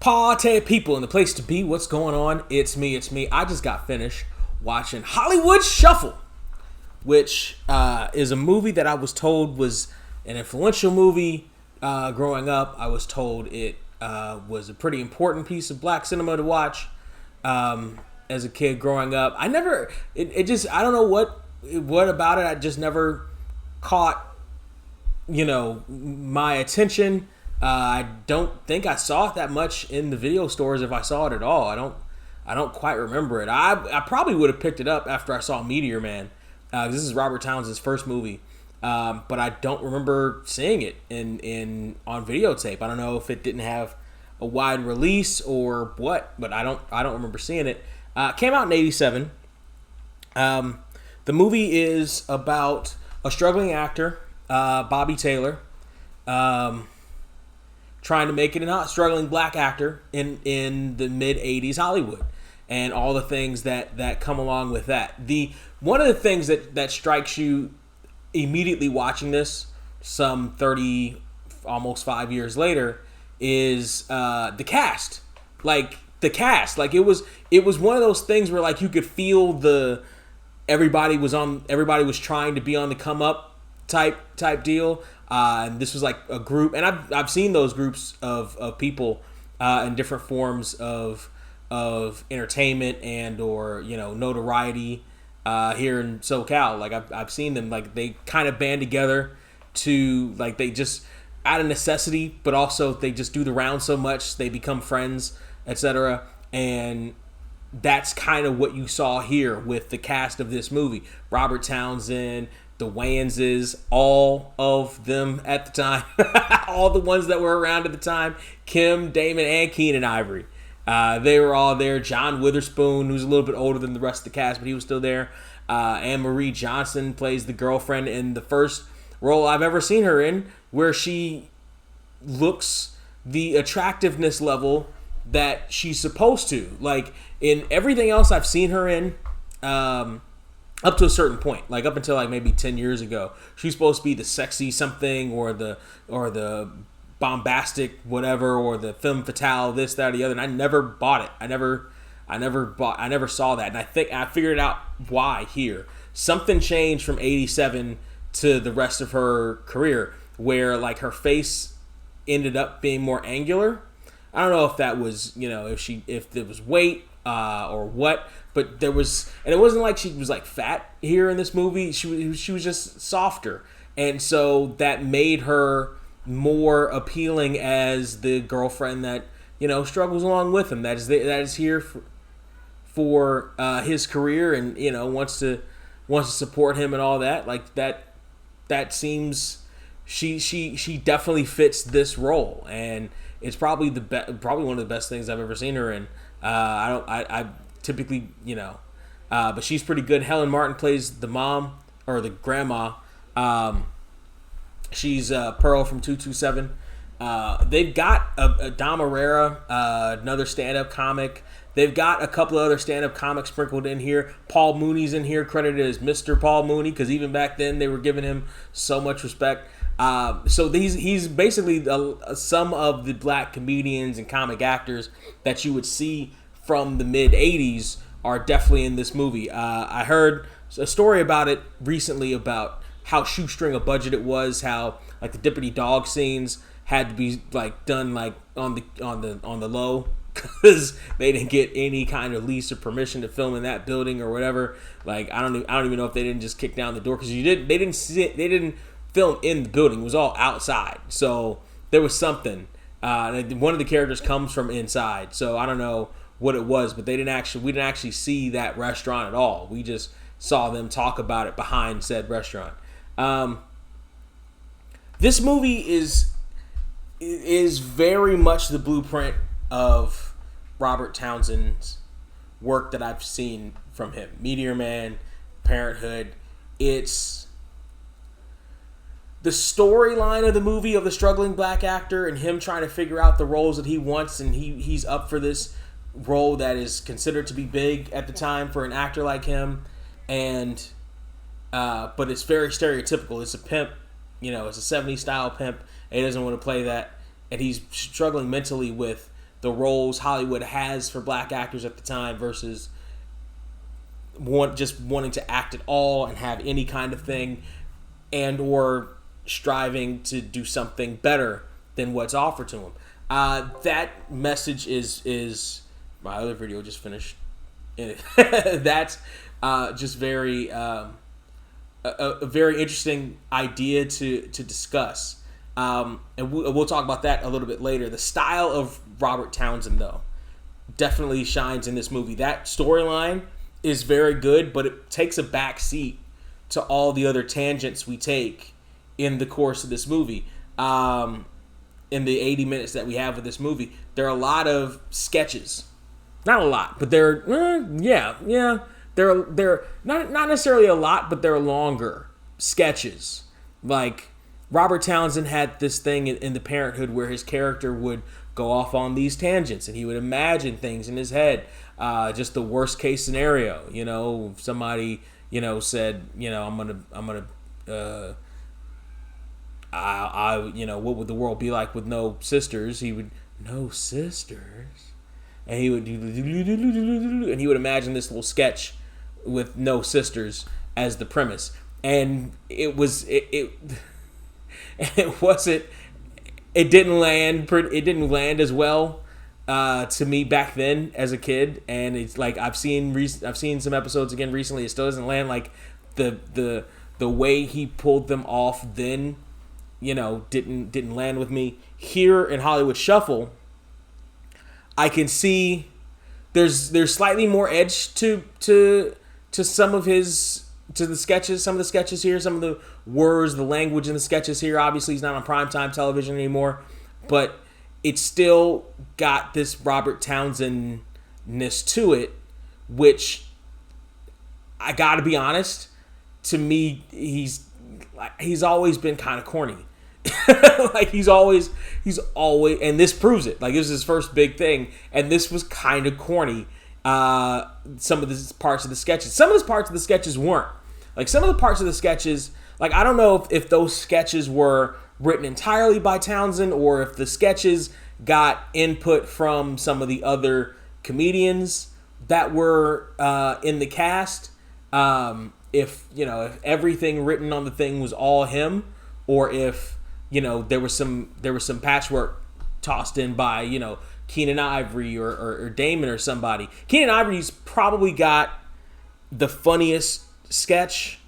Party people in the place to be. What's going on? It's me. I just got finished watching Hollywood Shuffle, which is a movie that I was told was an influential movie growing up. I was told it was a pretty important piece of black cinema to watch as a kid growing up. I don't know what about it. I just never caught, my attention. I don't think I saw it that much in the video stores, if I saw it at all. I don't quite remember it. I probably would have picked it up after I saw Meteor Man. This is Robert Townsend's first movie, but I don't remember seeing it on videotape. I don't know if it didn't have a wide release or what, but I don't remember seeing it. Came out in '87. The movie is about a struggling actor, Bobby Taylor, trying to make it, a struggling black actor in the mid '80s Hollywood, and all the things that come along with that. One of the things that strikes you immediately watching this, some 30, almost 5 years later, is the cast. Like the cast, like it was one of those things where like you could feel everybody was trying to be on the come up type deal. And this was like a group, and I've seen those groups of people in different forms of entertainment and or notoriety here in SoCal. Like I've seen them, like they kind of band together to, like, they just out of necessity, but also they just do the round so much they become friends, etc. And that's kind of what you saw here with the cast of this movie. Robert Townsend, the Wayanses, all of them at the time, all the ones that were around at the time, Kim, Damon, and Keenan Ivory. They were all there. John Witherspoon, who's a little bit older than the rest of the cast, but he was still there. Anne Marie Johnson plays the girlfriend in the first role I've ever seen her in, where she looks the attractiveness level that she's supposed to. Like, in everything else I've seen her in, up to a certain point, like up until like maybe 10 years ago, she's supposed to be the sexy something or the bombastic whatever, or the femme fatale, this, that, or the other. And I never bought it. I never saw that. And I think I figured out why here. Something changed from '87 to the rest of her career, where like her face ended up being more angular. I don't know if that was, if it was weight or what, but there was, and it wasn't like she was like fat here in this movie. She was just softer, and so that made her more appealing as the girlfriend that struggles along with him. That is here for his career, and wants to support him and all that. Like that seems she definitely fits this role, and it's probably probably one of the best things I've ever seen her in. I typically, but she's pretty good. Helen Martin plays the mom, or the grandma. She's Pearl from 227. They've got a Dom Herrera, another stand-up comic. They've got a couple of other stand-up comics sprinkled in here. Paul Mooney's in here, credited as Mr. Paul Mooney, because even back then they were giving him so much respect. So he's basically some of the black comedians and comic actors that you would see from the mid '80s are definitely in this movie. I heard a story about it recently about how shoestring a budget it was, how like the Dippity Dog scenes had to be like done like on the low, because they didn't get any kind of lease or permission to film in that building or whatever. Like I don't even know if they didn't just kick down the door, because they didn't film in the building. It was all outside, so there was something. One of the characters comes from inside, so I don't know what it was, but we didn't actually see that restaurant at all. We just saw them talk about it behind said restaurant. This movie is very much the blueprint of Robert Townsend's work that I've seen from him. Meteor Man, Parenthood. It's the storyline of the movie of the struggling black actor and him trying to figure out the roles that he wants, and he's up for this role that is considered to be big at the time for an actor like him, and but it's very stereotypical. It's a pimp, it's a 70s style pimp, and he doesn't want to play that, and he's struggling mentally with the roles Hollywood has for black actors at the time versus just wanting to act at all and have any kind of thing, and or striving to do something better than what's offered to them. That message is my other video just finished. That's just very a very interesting idea to discuss. And we'll talk about that a little bit later. The style of Robert Townsend, though, definitely shines in this movie. That storyline is very good, but it takes a back seat to all the other tangents we take in the course of this movie. In the 80 minutes that we have with this movie, there are a lot of sketches. Not a lot, but they're they're not necessarily a lot, but they're longer sketches. Like Robert Townsend had this thing in The Parenthood where his character would go off on these tangents and he would imagine things in his head. Just the worst case scenario, if somebody, said, I'm gonna what would the world be like with no sisters? He would, no sisters, and he would and he would imagine this little sketch with no sisters as the premise, and it didn't land as well to me back then as a kid, and it's like I've seen some episodes again recently. It still doesn't land like the way he pulled them off then. Didn't land with me. Here in Hollywood Shuffle, I can see there's slightly more edge to some of the sketches. Some of the sketches here, some of the words, the language in the sketches here. Obviously, he's not on primetime television anymore, but it's still got this Robert Townsend-ness to it, which I gotta be honest, to me, he's always been kind of corny. Like he's always, and this proves it. Like this is his first big thing, and this was kind of corny. Some of the parts of the sketches. Some of the parts of the sketches weren't. Like some of the parts of the sketches, like I don't know if those sketches were written entirely by Townsend or if the sketches got input from some of the other comedians that were in the cast. If everything written on the thing was all him, or if there was some patchwork tossed in by Keenen Ivory or Damon or somebody. Keenen Ivory's probably got the funniest sketch,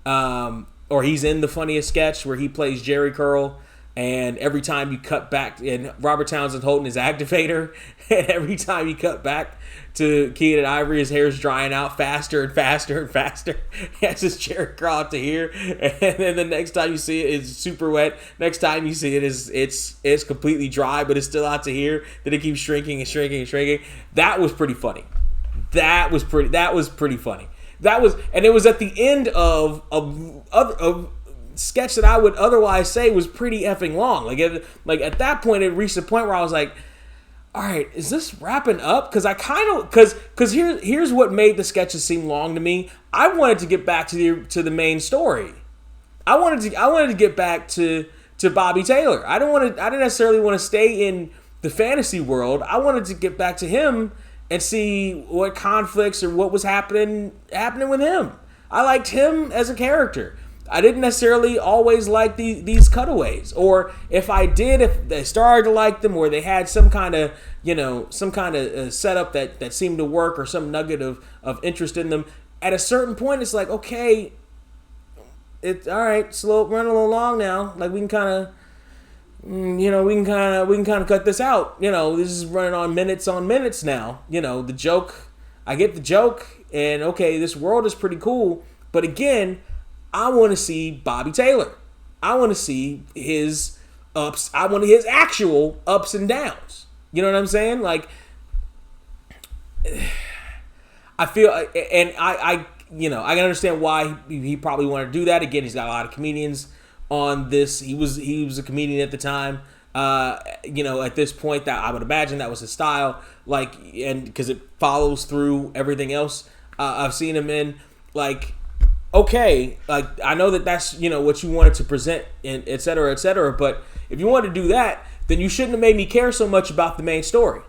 or he's in the funniest sketch where he plays Jerry Curl. And every time you cut back, and Robert Townsend holding his activator, and every time you cut back to Keenen Ivory, his hair's drying out faster and faster and faster. He has his Jerry Curl out to here, and then the next time you see it, it's super wet. Next time you see it, it's completely dry, but it's still out to here. Then it keeps shrinking and shrinking and shrinking. That was pretty funny. That was pretty funny. And it was at the end of sketch that I would otherwise say was pretty effing long. Like at that point, it reached a point where I was like, all right, is this wrapping up? Because I kind of, because here's what made the sketches seem long to me. I wanted to get back to the main story. I wanted to get back to Bobby Taylor. I didn't necessarily want to stay in the fantasy world. I wanted to get back to him and see what conflicts or what was happening with him. I liked him as a character. I didn't necessarily always like these cutaways, or if I did, if they started to like them, or they had some kind of setup that seemed to work, or some nugget of interest in them. At a certain point, it's like, okay, it's all right, running a little long now. Like we can kind of, we can kind of cut this out. This is running on minutes now. The joke, I get the joke, and okay, this world is pretty cool, but again, I want to see Bobby Taylor. I want to see his ups. I want his actual ups and downs. You know what I'm saying? Like, I feel, and I can understand why he probably wanted to do that. Again, he's got a lot of comedians on this. He was a comedian at the time. At this point, that I would imagine that was his style. Like, and because it follows through everything else I've seen him in. Like, okay, like I know that's what you wanted to present, and et cetera, but if you wanted to do that, then you shouldn't have made me care so much about the main story.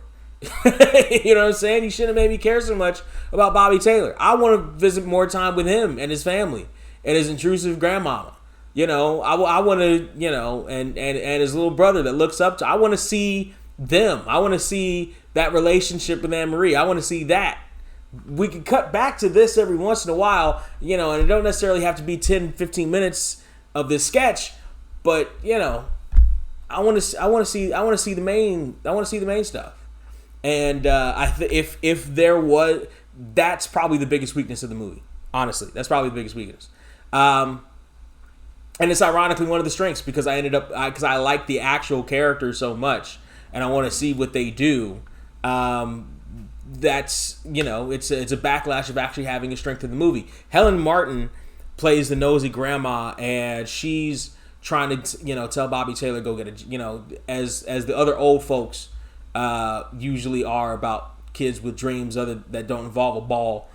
You know what I'm saying? You shouldn't have made me care so much about Bobby Taylor. I want to visit more time with him and his family and his intrusive grandmama. You know, I want to, you know, and his little brother that looks up to. I want to see them. I want to see that relationship with Anne Marie. I want to see that. We can cut back to this every once in a while, you know, and it don't necessarily have to be 10, 15 minutes of this sketch, but you know, I want to see the main stuff. And if there was, that's probably the biggest weakness of the movie. Honestly, that's probably the biggest weakness. And it's ironically one of the strengths because I like the actual characters so much, and I want to see what they do. That's, you know, it's a backlash of actually having a strength in the movie. Helen Martin plays the nosy grandma, and she's trying to, you know, tell Bobby Taylor go get a, you know, as the other old folks usually are about kids with dreams that don't involve a ball.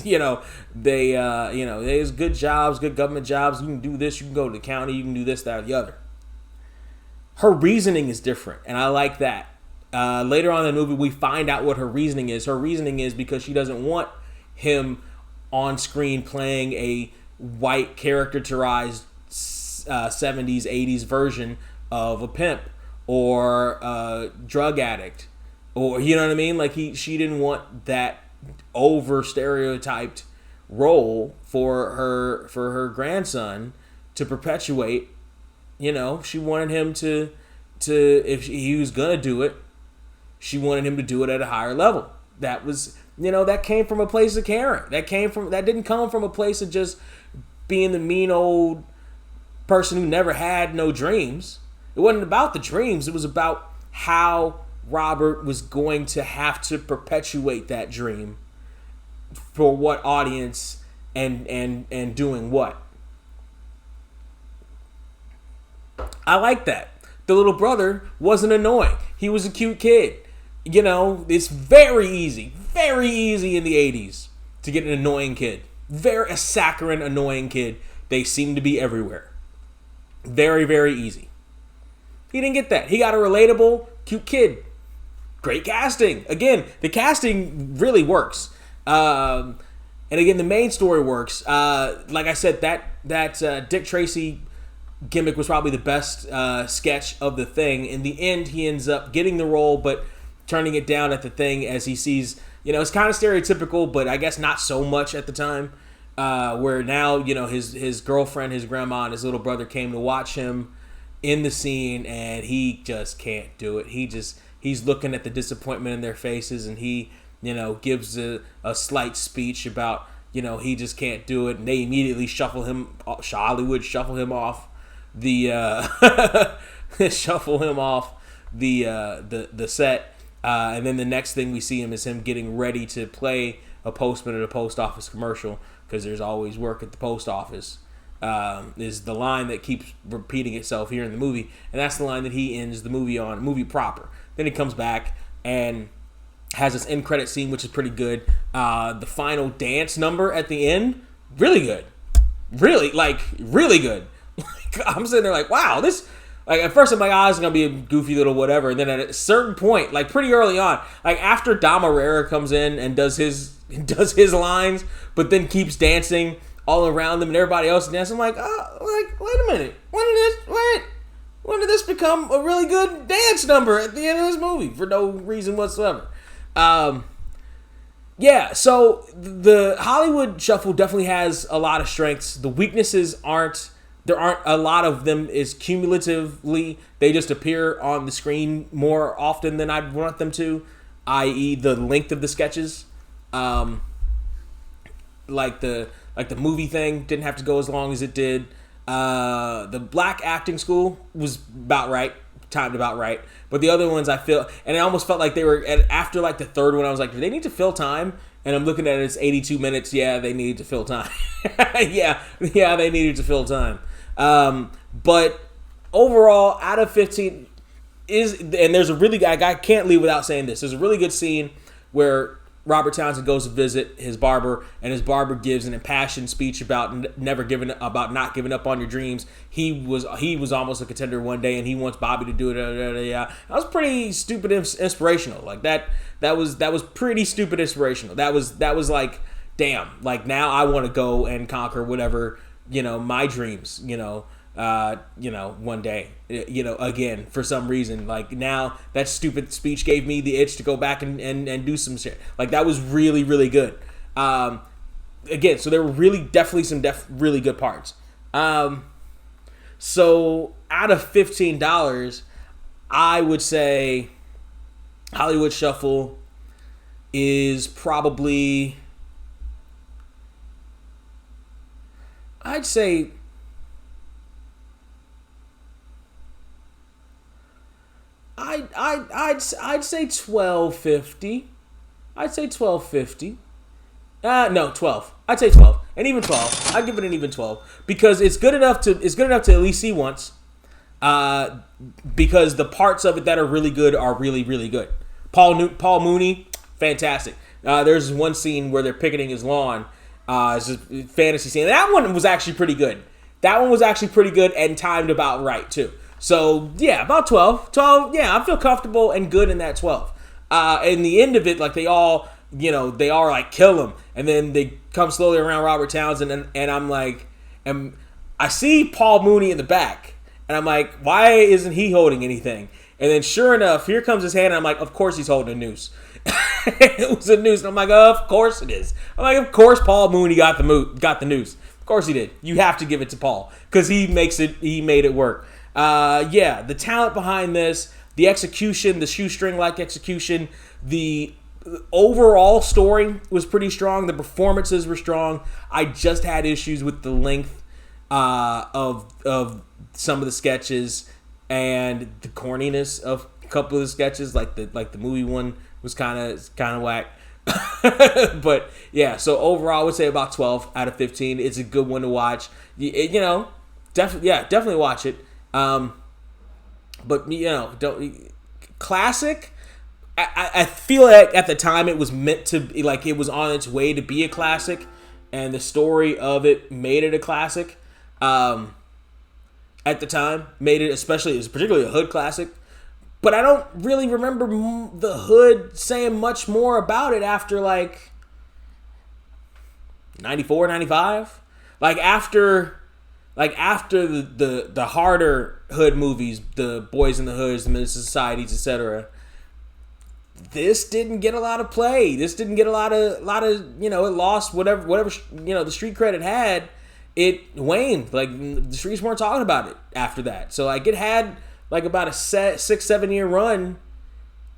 You know, there's good jobs, good government jobs. You can do this, you can go to the county, you can do this, that, or the other. Her reasoning is different, and I like that. Later on in the movie, we find out what her reasoning is. Her reasoning is because she doesn't want him on screen playing a white characterized 70s, 80s version of a pimp or a drug addict, or, you know what I mean? Like she didn't want that over stereotyped role for her grandson to perpetuate. You know, she wanted him to if he was gonna do it, she wanted him to do it at a higher level. That was, you know, that came from a place of caring. That didn't come from a place of just being the mean old person who never had no dreams. It wasn't about the dreams. It was about how Robert was going to have to perpetuate that dream for what audience and doing what. I like that. The little brother wasn't annoying. He was a cute kid. You know, it's very easy in the 80s to get an annoying kid. A saccharine, annoying kid. They seem to be everywhere. Very, very easy. He didn't get that. He got a relatable, cute kid. Great casting. Again, the casting really works. And again, the main story works. Like I said, that Dick Tracy gimmick was probably the best sketch of the thing. In the end, he ends up getting the role, but turning it down at the thing as he sees, you know, it's kind of stereotypical, but I guess not so much at the time. Where now, you know, his girlfriend, his grandma, and his little brother came to watch him in the scene, and he just can't do it. He's looking at the disappointment in their faces, and he, you know, gives a slight speech about, you know, he just can't do it, and they immediately shuffle him off the the set. And then the next thing we see him is him getting ready to play a postman at a post office commercial, because there's always work at the post office, is the line that keeps repeating itself here in the movie. And that's the line that he ends the movie proper. Then he comes back and has this end credit scene, which is pretty good. The final dance number at the end, really good. Really good. I'm sitting there like, wow, this... Like, at first I'm like, it's going to be a goofy little whatever. And then at a certain point, like pretty early on, like after Dom Herrera comes in and does his lines, but then keeps dancing all around them and everybody else is dancing, I'm like, wait a minute. When did this become a really good dance number at the end of this movie for no reason whatsoever? Yeah, so the Hollywood Shuffle definitely has a lot of strengths. The weaknesses there aren't a lot of them is cumulatively. They just appear on the screen more often than I'd want them to, i.e. the length of the sketches. Like the movie thing didn't have to go as long as it did. The black acting school was timed about right. But the other ones I feel, and it almost felt like they were, after like the third one, I was like, do they need to fill time? And I'm looking at it, it's 82 minutes. Yeah, they needed to fill time. yeah, they needed to fill time. But overall, out of 15 and there's a really good, I can't leave without saying this. There's a really good scene where Robert Townsend goes to visit his barber, and his barber gives an impassioned speech about not giving up on your dreams. He was almost a contender one day, and he wants Bobby to do it. That was pretty stupid, inspirational. Like that was pretty stupid, inspirational. That was like, damn. Like now I want to go and conquer whatever my dreams. One day, again, for some reason, like now that stupid speech gave me the itch to go back and do some shit. Like that was really, really good. Again, so there were definitely some really good parts. So out of $15, I would say Hollywood Shuffle is probably, I'd say, I'd say $12.50. I'd say $12.50. No, 12. I'd say 12. And even 12. I'd give it an even 12 because it's good enough to at least see once. Because the parts of it that are really good are really, really good. Paul Mooney, fantastic. There's one scene where they're picketing his lawn. It's a fantasy scene. That one was actually pretty good. And timed about right too. So, yeah, about 12. 12, yeah, I feel comfortable and good in that 12. And the end of it, like, they all like, kill him. And then they come slowly around Robert Townsend, and I'm like, and I see Paul Mooney in the back. And I'm like, why isn't he holding anything? And then sure enough, here comes his hand, and I'm like, of course he's holding a noose. It was a noose. And I'm like, of course it is. I'm like, of course Paul Mooney got the noose. Of course he did. You have to give it to Paul. Because he made it work. The talent behind this, the execution, the shoestring-like execution, the overall story was pretty strong. The performances were strong. I just had issues with the length of some of the sketches and the corniness of a couple of the sketches. Like the movie one was kind of whack. But yeah, so overall, I would say about 12 out of 15. It's a good one to watch. Definitely watch it. But classic. I feel like at the time it was meant to be, like it was on its way to be a classic, and the story of it made it a classic. At the time, made it it was particularly a Hood classic. But I don't really remember the Hood saying much more about it after like 94, 95. Like after the harder Hood movies, the Boys in the Hoods, the Menace Societies, etc. This didn't get a lot of play. This didn't get a lot of it lost whatever the street cred it had. It waned. Like the streets weren't talking about it after that. So like it had like about a 6-7 year run.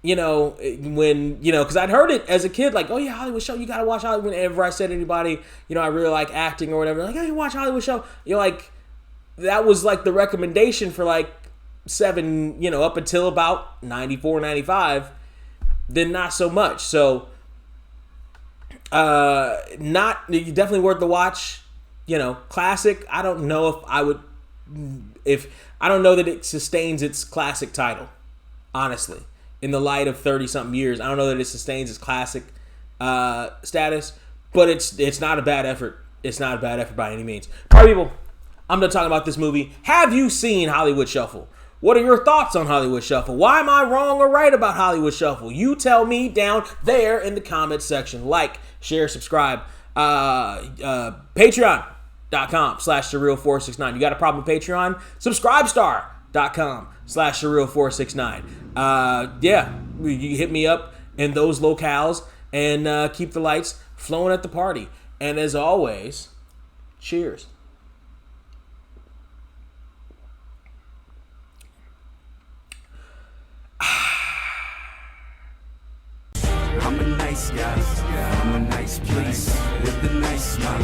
When because I'd heard it as a kid, like, oh yeah, Hollywood Show, you gotta watch Hollywood. Whenever I said to anybody, I really like acting or whatever, like, hey, you watch Hollywood Show. Like that was like the recommendation for like 7, up until about 94, 95. Then not so much. So definitely worth the watch. Classic. I don't know if I don't know that it sustains its classic title, honestly. In the light of 30-something years, I don't know that it sustains its classic status, but it's not a bad effort. It's not a bad effort by any means. All right, people, I'm done talking about this movie. Have you seen Hollywood Shuffle? What are your thoughts on Hollywood Shuffle? Why am I wrong or right about Hollywood Shuffle? You tell me down there in the comments section. Like, share, subscribe. Patreon.com/surreal469. You got a problem with Patreon? Subscribestar.com/surreal469. You hit me up in those locales and keep the lights flowing at the party. And as always, cheers. I'm a nice guy, I'm a nice place, with a nice smile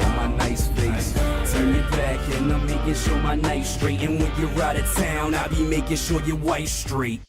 on my nice face. Turn your back and I'm making sure my night's straight. And when you're out of town, I'll be making sure your wife's straight.